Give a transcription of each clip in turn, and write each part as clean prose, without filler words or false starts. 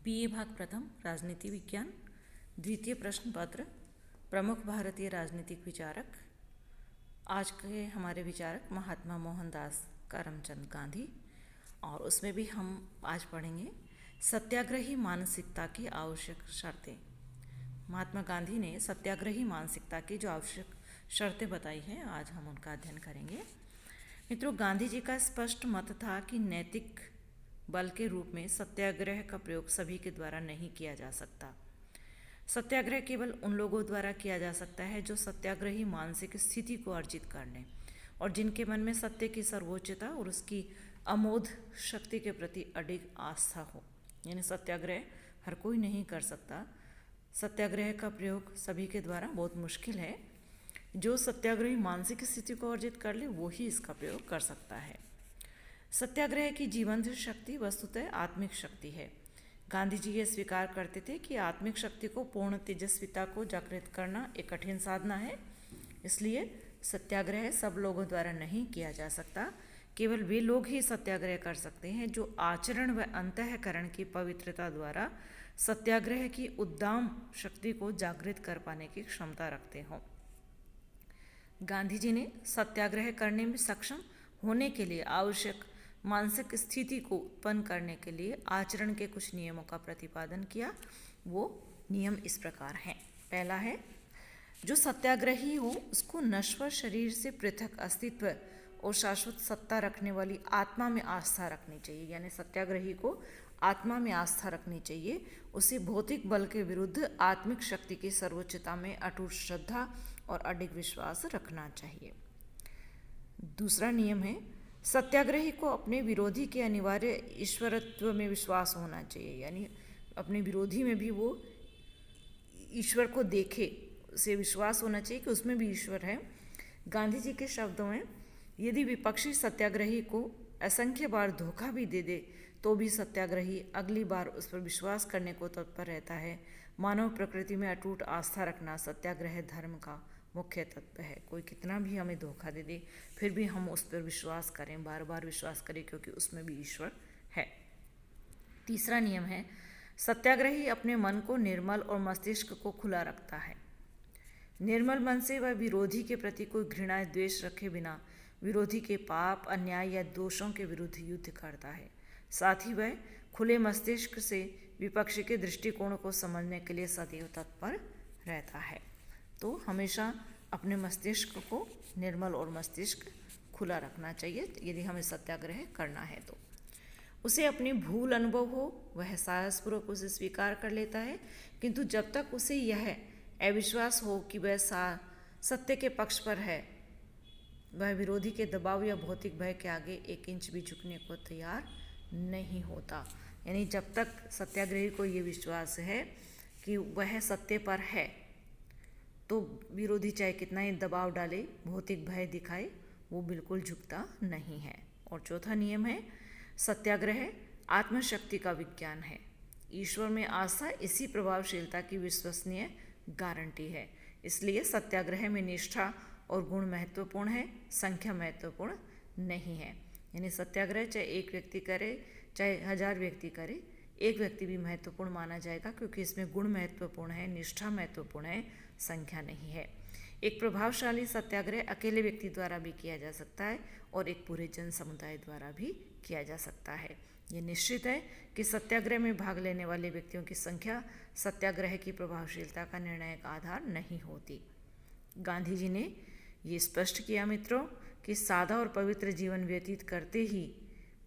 BA भाग प्रथम राजनीति विज्ञान द्वितीय प्रश्न पत्र प्रमुख भारतीय राजनीतिक विचारक। आज के हमारे विचारक महात्मा मोहनदास करमचंद गांधी, और उसमें भी हम आज पढ़ेंगे सत्याग्रही मानसिकता की आवश्यक शर्तें। महात्मा गांधी ने सत्याग्रही मानसिकता की जो आवश्यक शर्तें बताई हैं, आज हम उनका अध्ययन करेंगे। मित्रों, गांधी जी का स्पष्ट मत था कि नैतिक बल के रूप में सत्याग्रह का प्रयोग सभी के द्वारा नहीं किया जा सकता। सत्याग्रह केवल उन लोगों द्वारा किया जा सकता है जो सत्याग्रही मानसिक स्थिति को अर्जित करने और जिनके मन में सत्य की सर्वोच्चता और उसकी अमोघ शक्ति के प्रति अडिग आस्था हो। यानी सत्याग्रह हर कोई नहीं कर सकता। सत्याग्रह का प्रयोग सभी के द्वारा बहुत मुश्किल है। जो सत्याग्रही मानसिक स्थिति को अर्जित कर ले वो ही इसका प्रयोग कर सकता है। सत्याग्रह की जीवंत शक्ति वस्तुतः आत्मिक शक्ति है। गांधी जी ये स्वीकार करते थे कि आत्मिक शक्ति को पूर्ण तेजस्विता को जागृत करना एक कठिन साधना है। इसलिए सत्याग्रह सब लोगों द्वारा नहीं किया जा सकता। केवल वे लोग ही सत्याग्रह कर सकते हैं जो आचरण व अंतःकरण की पवित्रता द्वारा सत्याग्रह की उद्दाम शक्ति को जागृत कर पाने की क्षमता रखते हों। गांधी जी ने सत्याग्रह करने में सक्षम होने के लिए आवश्यक मानसिक स्थिति को उत्पन्न करने के लिए आचरण के कुछ नियमों का प्रतिपादन किया। वो नियम इस प्रकार हैं। पहला है, जो सत्याग्रही हो उसको नश्वर शरीर से पृथक अस्तित्व और शाश्वत सत्ता रखने वाली आत्मा में आस्था रखनी चाहिए। यानी सत्याग्रही को आत्मा में आस्था रखनी चाहिए। उसे भौतिक बल के विरुद्ध आत्मिक शक्ति की सर्वोच्चता में अटूट श्रद्धा और अडिग विश्वास रखना चाहिए। दूसरा नियम है, सत्याग्रही को अपने विरोधी के अनिवार्य ईश्वरत्व में विश्वास होना चाहिए। यानी अपने विरोधी में भी वो ईश्वर को देखे, उसे विश्वास होना चाहिए कि उसमें भी ईश्वर है। गांधी जी के शब्दों में, यदि विपक्षी सत्याग्रही को असंख्य बार धोखा भी दे दे तो भी सत्याग्रही अगली बार उस पर विश्वास करने को तत्पर रहता है। मानव प्रकृति में अटूट आस्था रखना सत्याग्रह धर्म का मुख्य तत्व है। कोई कितना भी हमें धोखा दे दे फिर भी हम उस पर विश्वास करें, बार बार विश्वास करें, क्योंकि उसमें भी ईश्वर है। तीसरा नियम है, सत्याग्रही अपने मन को निर्मल और मस्तिष्क को खुला रखता है। निर्मल मन से वह विरोधी के प्रति कोई घृणा द्वेष रखे बिना विरोधी के पाप, अन्याय या दोषों के विरुद्ध युद्ध करता है। साथ ही वह खुले मस्तिष्क से विपक्ष के दृष्टिकोण को समझने के लिए सदैव तत्पर रहता है। तो हमेशा अपने मस्तिष्क को निर्मल और मस्तिष्क खुला रखना चाहिए यदि हमें सत्याग्रह करना है। तो उसे अपनी भूल अनुभव हो वह साहसपूर्वक उसे स्वीकार कर लेता है, किंतु जब तक उसे यह अविश्वास हो कि वह सत्य के पक्ष पर है, वह विरोधी के दबाव या भौतिक भय के आगे एक इंच भी झुकने को तैयार नहीं होता। यानी जब तक सत्याग्रही को ये विश्वास है कि वह सत्य पर है, तो विरोधी चाहे कितना ही दबाव डाले, भौतिक भय दिखाए, वो बिल्कुल झुकता नहीं है। और चौथा नियम है, सत्याग्रह आत्मशक्ति का विज्ञान है। ईश्वर में आस्था इसी प्रभावशीलता की विश्वसनीय गारंटी है। इसलिए सत्याग्रह में निष्ठा और गुण महत्वपूर्ण है, संख्या महत्वपूर्ण नहीं है। यानी सत्याग्रह चाहे एक व्यक्ति करे चाहे 1000 व्यक्ति करे, एक व्यक्ति भी महत्वपूर्ण माना जाएगा, क्योंकि इसमें गुण महत्वपूर्ण है, निष्ठा महत्वपूर्ण है, संख्या नहीं है। एक प्रभावशाली सत्याग्रह अकेले व्यक्ति द्वारा भी किया जा सकता है और एक पूरे जन समुदाय द्वारा भी किया जा सकता है। ये निश्चित है कि सत्याग्रह में भाग लेने वाले व्यक्तियों की संख्या सत्याग्रह की प्रभावशीलता का निर्णायक आधार नहीं होती। गांधी जी ने ये स्पष्ट किया मित्रों कि सादा और पवित्र जीवन व्यतीत करते ही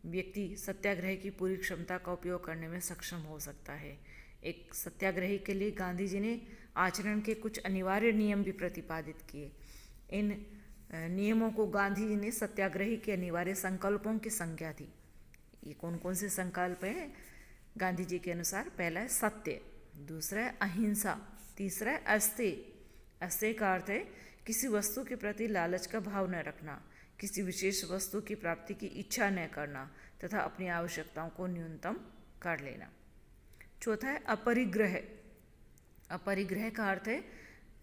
व्यक्ति सत्याग्रह की पूरी क्षमता का उपयोग करने में सक्षम हो सकता है। एक सत्याग्रही के लिए गांधी जी ने आचरण के कुछ अनिवार्य नियम भी प्रतिपादित किए। इन नियमों को गांधी जी ने सत्याग्रही के अनिवार्य संकल्पों की संज्ञा दी। ये कौन कौन से संकल्प हैं गांधी जी के अनुसार? पहला है सत्य, दूसरा है अहिंसा, तीसरा है अस्तेय। अस्तेय का अर्थ है किसी वस्तु के प्रति लालच का भाव न रखना, किसी विशेष वस्तु की प्राप्ति की इच्छा न करना तथा अपनी आवश्यकताओं को न्यूनतम कर लेना। चौथा है अपरिग्रह। अपरिग्रह का अर्थ है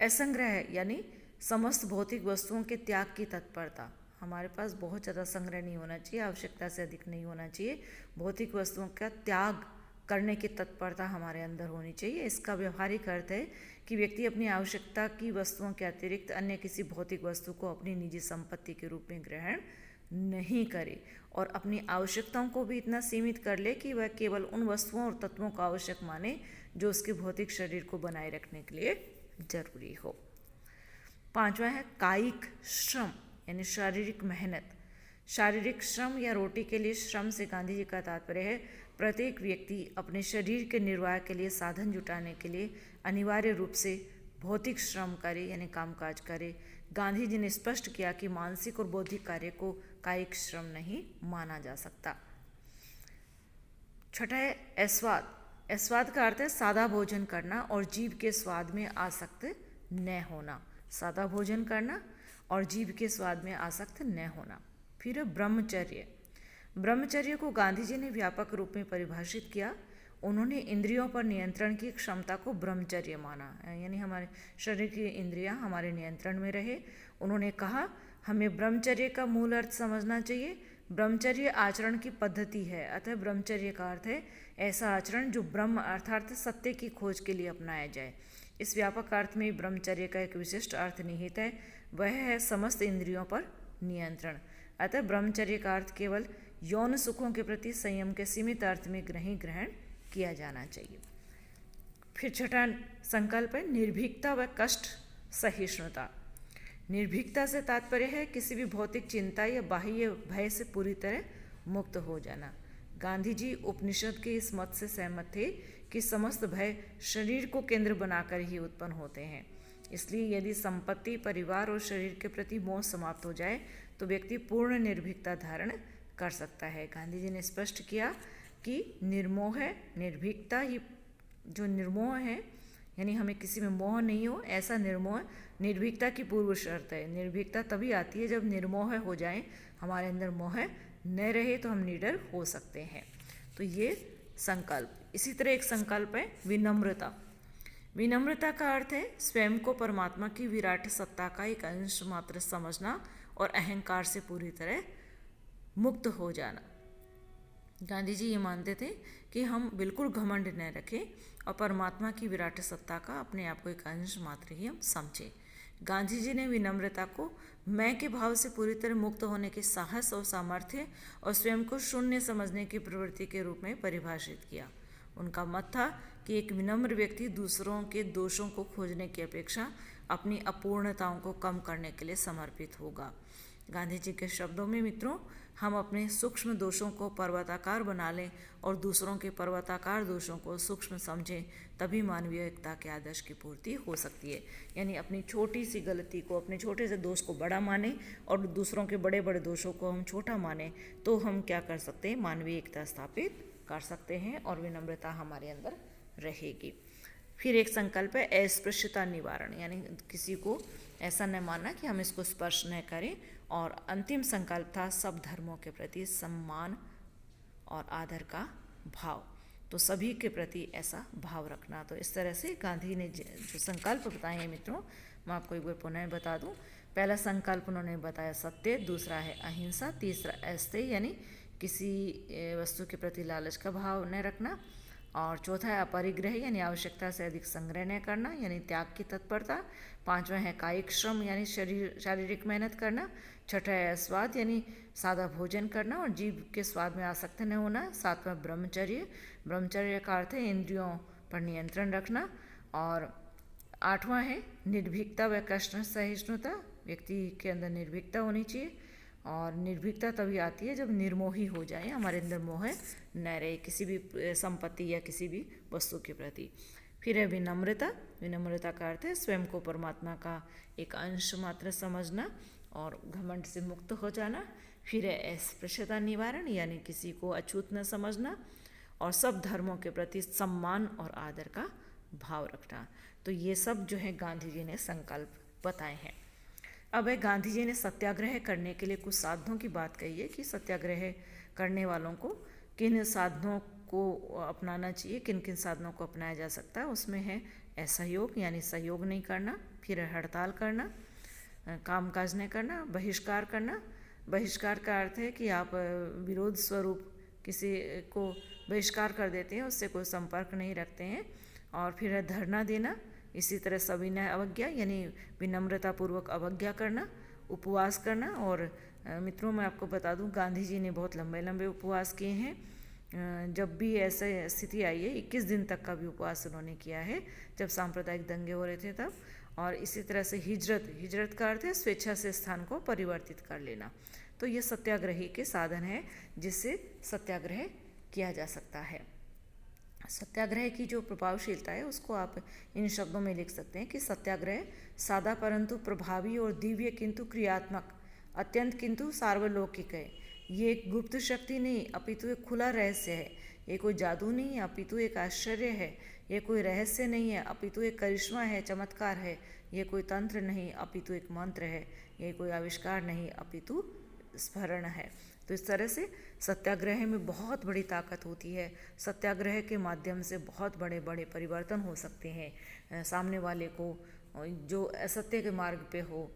असंग्रह, यानी समस्त भौतिक वस्तुओं के त्याग की तत्परता। हमारे पास बहुत ज़्यादा संग्रह नहीं होना चाहिए, आवश्यकता से अधिक नहीं होना चाहिए। भौतिक वस्तुओं का त्याग करने की तत्परता हमारे अंदर होनी चाहिए। इसका व्यवहारिक अर्थ है कि व्यक्ति अपनी आवश्यकता की वस्तुओं के अतिरिक्त अन्य किसी भौतिक वस्तु को अपनी निजी संपत्ति के रूप में ग्रहण नहीं करे और अपनी आवश्यकताओं को भी इतना सीमित कर ले कि वह केवल उन वस्तुओं और तत्वों को आवश्यक माने जो उसके भौतिक शरीर को बनाए रखने के लिए जरूरी हो। 5वां है कायिक श्रम यानी शारीरिक मेहनत। शारीरिक श्रम या रोटी के लिए श्रम से गांधी जी का तात्पर्य है प्रत्येक व्यक्ति अपने शरीर के निर्वाह के लिए साधन जुटाने के लिए अनिवार्य रूप से भौतिक श्रम करे यानी कामकाज करे। गांधी जी ने स्पष्ट किया कि मानसिक और बौद्धिक कार्य को कायिक श्रम नहीं माना जा सकता। 6 है अस्वाद। अस्वाद का अर्थ है सादा भोजन करना और जीभ के स्वाद में आसक्त न होना। सादा भोजन करना और जीभ के स्वाद में आसक्त न होना। फिर ब्रह्मचर्य। ब्रह्मचर्य को गांधी जी ने व्यापक रूप में परिभाषित किया। उन्होंने इंद्रियों पर नियंत्रण की क्षमता को ब्रह्मचर्य माना, यानी हमारे शरीर की इंद्रियां हमारे नियंत्रण में रहे। उन्होंने कहा हमें ब्रह्मचर्य का मूल अर्थ समझना चाहिए। ब्रह्मचर्य आचरण की पद्धति है, अतः ब्रह्मचर्य का अर्थ है ऐसा आचरण जो ब्रह्म अर्थात सत्य की खोज के लिए अपनाया जाए। इस व्यापक अर्थ में ब्रह्मचर्य का एक विशिष्ट अर्थ निहित है, वह है समस्त इंद्रियों पर नियंत्रण। अतः ब्रह्मचर्य का अर्थ केवल यौन सुखों के प्रति संयम के सीमित अर्थ में नहीं ग्रहण किया जाना चाहिए। फिर 6वां संकल्प है निर्भीकता व कष्ट सहिष्णुता। निर्भीकता से तात्पर्य है किसी भी भौतिक चिंता या बाह्य भय से पूरी तरह मुक्त हो जाना। गांधी जी उपनिषद के इस मत से सहमत थे कि समस्त भय शरीर को केंद्र बनाकर ही उत्पन्न होते हैं। इसलिए यदि संपत्ति, परिवार और शरीर के प्रति मोह समाप्त हो जाए तो व्यक्ति पूर्ण निर्भीकता धारण कर सकता है। गांधी जी ने स्पष्ट किया कि निर्मोह है, निर्भीकता ही जो निर्मोह है यानी हमें किसी में मोह नहीं हो, ऐसा निर्मोह निर्भीकता की पूर्व शर्त है। निर्भीकता तभी आती है जब निर्मोह हो जाए, हमारे अंदर मोह न रहे तो हम निडर हो सकते हैं। तो ये संकल्प। इसी तरह एक संकल्प है विनम्रता। विनम्रता का अर्थ है स्वयं को परमात्मा की विराट सत्ता का एक अंश मात्र समझना और अहंकार से पूरी तरह मुक्त हो जाना। गांधी जी ये मानते थे कि हम बिल्कुल घमंड न रखें और परमात्मा की विराट सत्ता का अपने आप को एक अंश मात्र ही हम समझें। गांधी जी ने विनम्रता को मैं के भाव से पूरी तरह मुक्त होने के साहस और सामर्थ्य और स्वयं को शून्य समझने की प्रवृत्ति के रूप में परिभाषित किया। उनका मत था कि एक विनम्र व्यक्ति दूसरों के दोषों को खोजने की अपेक्षा अपनी अपूर्णताओं को कम करने के लिए समर्पित होगा। गांधी जी के शब्दों में मित्रों, हम अपने सूक्ष्म दोषों को पर्वताकार बना लें और दूसरों के पर्वताकार दोषों को सूक्ष्म समझें, तभी मानवीय एकता के आदर्श की पूर्ति हो सकती है। यानी अपनी छोटी सी गलती को, अपने छोटे से दोष को बड़ा माने और दूसरों के बड़े बड़े दोषों को हम छोटा माने, तो हम क्या कर सकते हैं, मानवीय एकता स्थापित कर सकते हैं और विनम्रता हमारे अंदर रहेगी। फिर एक संकल्प है अस्पृश्यता निवारण, यानी किसी को ऐसा न मानना कि हम इसको स्पर्श न करें। और अंतिम संकल्प था सब धर्मों के प्रति सम्मान और आदर का भाव, तो सभी के प्रति ऐसा भाव रखना। तो इस तरह से गांधी ने जो संकल्प बताए हैं मित्रों, मैं आपको एक बार पुनः बता दूं। पहला संकल्प उन्होंने बताया सत्य, दूसरा है अहिंसा, तीसरा अस्तेय यानी किसी वस्तु के प्रति लालच का भाव न रखना, और चौथा है अपरिग्रह यानी आवश्यकता से अधिक संग्रह न करना यानी त्याग की तत्परता। 5वां है कायिक श्रम यानी शारीरिक मेहनत करना। 6वां है स्वाद यानी सादा भोजन करना और जीभ के स्वाद में आसक्त न होना। 7वां ब्रह्मचर्य, ब्रह्मचर्य का अर्थ है इंद्रियों पर नियंत्रण रखना। और 8वां है निर्भीकता व कष्ट सहिष्णुता, व्यक्ति के अंदर निर्भीकता होनी चाहिए और निर्भीकता तभी आती है जब निर्मोही हो जाए, हमारे अंदर मोह न रहे किसी भी संपत्ति या किसी भी वस्तु के प्रति। फिर है विनम्रता, विनम्रता का अर्थ है स्वयं को परमात्मा का एक अंश मात्र समझना और घमंड से मुक्त हो जाना। फिर है अस्पृश्यता निवारण यानी किसी को अछूत न समझना और सब धर्मों के प्रति सम्मान और आदर का भाव रखना। तो ये सब जो है गांधी जी ने संकल्प बताए हैं। अब है गांधी जी ने सत्याग्रह करने के लिए कुछ साधनों की बात कही है कि सत्याग्रह करने वालों को किन साधनों को अपनाना चाहिए, किन किन साधनों को अपनाया जा सकता है। उसमें है असहयोग यानी सहयोग नहीं करना, फिर है हड़ताल करना, कामकाज नहीं करना, बहिष्कार करना। बहिष्कार का अर्थ है कि आप विरोध स्वरूप किसी को बहिष्कार कर देते हैं, उससे कोई संपर्क नहीं रखते हैं। और फिर है धरना देना, इसी तरह सविनय अवज्ञा यानी विनम्रतापूर्वक अवज्ञा करना, उपवास करना। और मित्रों मैं आपको बता दूं, गांधी जी ने बहुत लंबे लंबे उपवास किए हैं। जब भी ऐसे स्थिति आई है 21 दिन तक का भी उपवास उन्होंने किया है, जब सांप्रदायिक दंगे हो रहे थे तब। और इसी तरह से हिजरत का अर्थ है स्वेच्छा से स्थान को परिवर्तित कर लेना। तो ये सत्याग्रही के साधन है जिससे सत्याग्रह किया जा सकता है। सत्याग्रह की जो प्रभावशीलता है उसको आप इन शब्दों में लिख सकते हैं कि सत्याग्रह सादा परंतु प्रभावी और दिव्य किंतु क्रियात्मक, अत्यंत किंतु सार्वलौकिक है। ये एक गुप्त शक्ति नहीं अपितु एक खुला रहस्य है। ये कोई जादू नहीं है अपितु एक आश्चर्य है। ये कोई रहस्य नहीं है अपितु एक करिश्मा है, चमत्कार है। ये कोई तंत्र नहीं अपितु एक मंत्र है। ये कोई आविष्कार नहीं अपितु स्मरण है। तो इस तरह से सत्याग्रह में बहुत बड़ी ताकत होती है। सत्याग्रह के माध्यम से बहुत बड़े बड़े परिवर्तन हो सकते हैं। सामने वाले को जो असत्य के मार्ग पे हो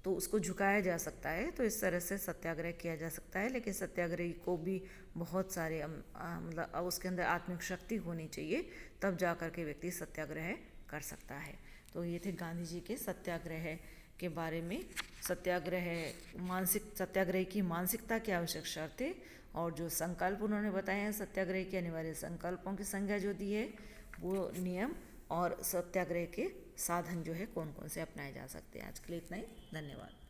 तो उसको झुकाया जा सकता है। तो इस तरह से सत्याग्रह किया जा सकता है। लेकिन सत्याग्रही को भी बहुत सारे मतलब उसके अंदर आत्मिक शक्ति होनी चाहिए, तब जा कर के व्यक्ति सत्याग्रह कर सकता है। तो ये थे गांधी जी के सत्याग्रह के बारे में। सत्याग्रह की मानसिकता की आवश्यक शर्तें और जो संकल्प उन्होंने बताए हैं सत्याग्रह के अनिवार्य संकल्पों की संज्ञा जो दी है वो नियम, और सत्याग्रह के साधन जो है कौन कौन से अपनाए जा सकते हैं। आज के लिए इतना ही, धन्यवाद।